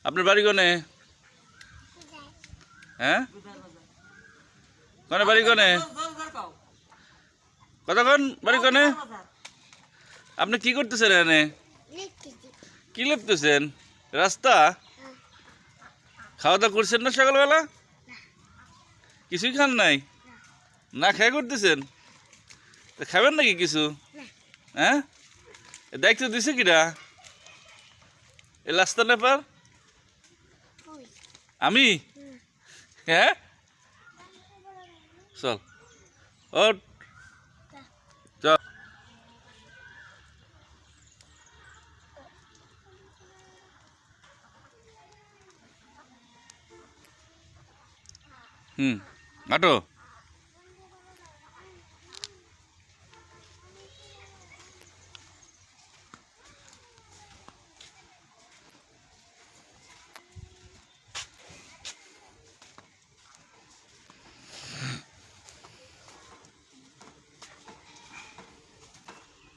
আপনার বাড়ি কোনে? হ্যাঁ, কোনে বাড়ি কোনে? কতক্ষণ বাড়ি কোনে? আপনি কি করতেছেন এনে? কি লিখতেছেন? রাস্তা খাওয়া দাওয়া করছেন না সকালবেলা? কিছুই খান নাই? না খেয়ে করতেছেন? খাবেন নাকি কিছু? হ্যাঁ, দায়িত্ব দিছে কিরা? এ রাস্তা নেপার আমি? হ্যাঁ, চল ওঠ, চল। হাঁটো।